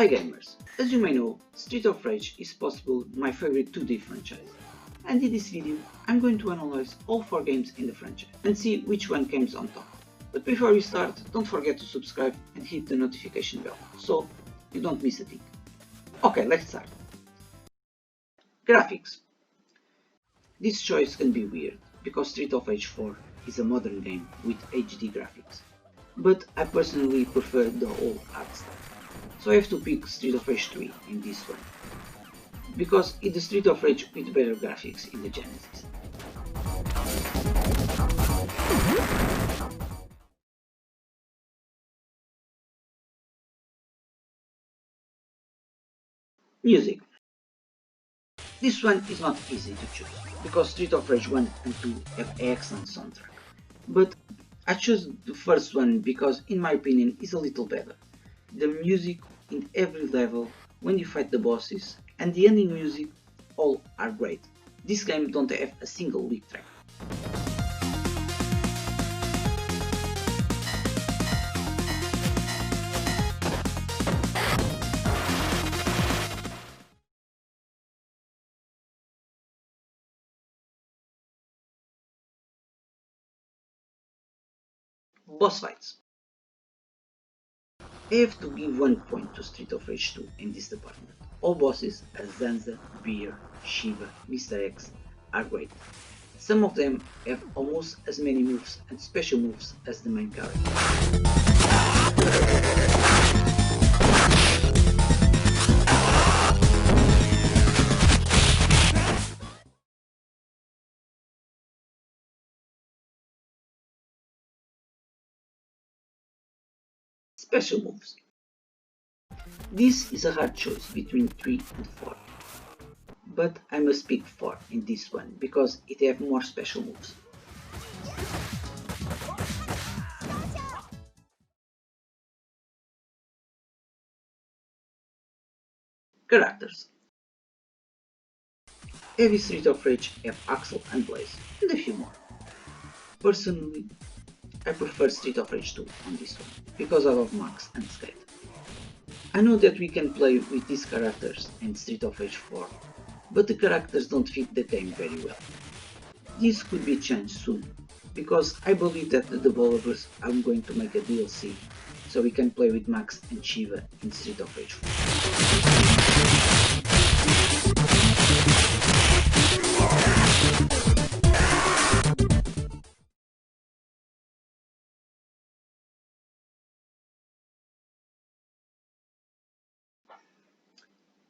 Hi gamers! As you may know, Street of Rage is possibly my favorite 2D franchise, and in this video I'm going to analyze all 4 games in the franchise and see which one comes on top. But before we start, don't forget to subscribe and hit the notification bell, so you don't miss a thing. Okay, let's start. Graphics. This choice can be weird, because Street of Rage 4 is a modern game with HD graphics, but I personally prefer the old art style. So I have to pick Street of Rage 3 in this one, because it's the Street of Rage with better graphics in the Genesis. Music. This one is not easy to choose, because Street of Rage 1 and 2 have excellent soundtrack, but I choose the first one because in my opinion it's a little better. The music in every level, when you fight the bosses, and the ending music, all are great. This game don't have a single weak track. Boss fights. I have to give 1 point to Street of Rage 2 in this department. All bosses as Zanza, Beer, Shiva, Mr. X are great. Some of them have almost as many moves and special moves as the main character. Special moves. This is a hard choice between 3 and 4, but I must pick 4 in this one because it have more special moves. Characters. Every Street of Rage have Axel and Blaze, and a few more. Personally, I prefer Street of Rage 2 on this one, because I love Max and Skate. I know that we can play with these characters in Street of Rage 4, but the characters don't fit the game very well. This could be changed soon, because I believe that the developers are going to make a DLC, so we can play with Max and Shiva in Street of Rage 4.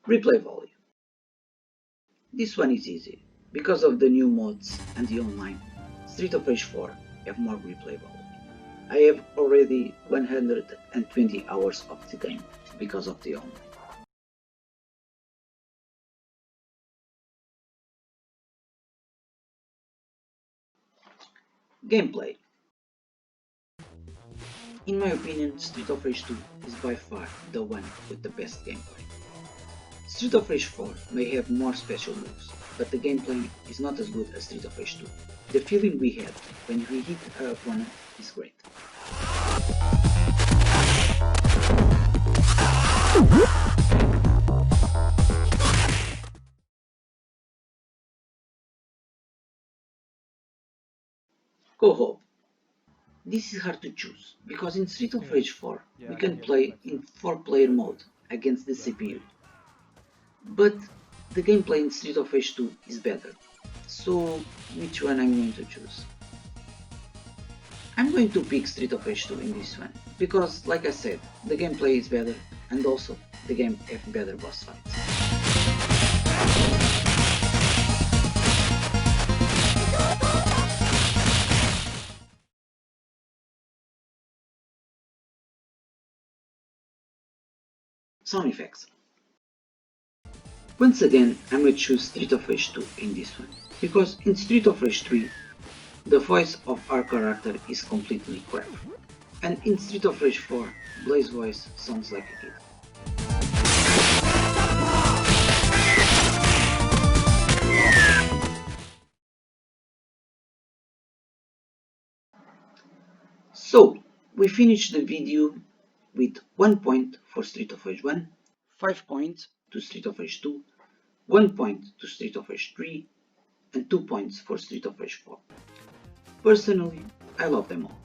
Replay value. This one is easy, because of the new mods and the online. Street of Rage 4 have more replay value. I have already 120 hours of the game because of the online. Gameplay. In my opinion, Street of Rage 2 is by far the one with the best gameplay. Street of Rage 4 may have more special moves, but the gameplay is not as good as Street of Rage 2. The feeling we had when we hit our opponent is great. Co-op. This is hard to choose, because in Street of Rage 4 we can play in 4-player mode against the CPU. But the gameplay in Street of Rage 2 is better, so which one I'm going to choose? I'm going to pick Street of Rage 2 in this one, because like I said, the gameplay is better and also the game has better boss fights. Sound effects. Once again, I'm going to choose Street of Rage 2 in this one, because in Street of Rage 3, the voice of our character is completely crap, and in Street of Rage 4, Blaze's voice sounds like a kid. So, we finished the video with 1 point for Street of Rage 1, 5 points to Street of Rage 2, 1 point to Street of Rage 3, and 2 points for Street of Rage 4. Personally, I love them all.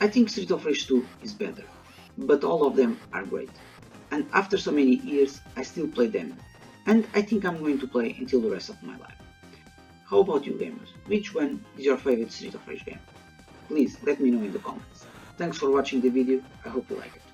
I think Street of Rage 2 is better, but all of them are great. And after so many years, I still play them, and I think I'm going to play until the rest of my life. How about you gamers? Which one is your favorite Street of Rage game? Please let me know in the comments. Thanks for watching the video, I hope you like it.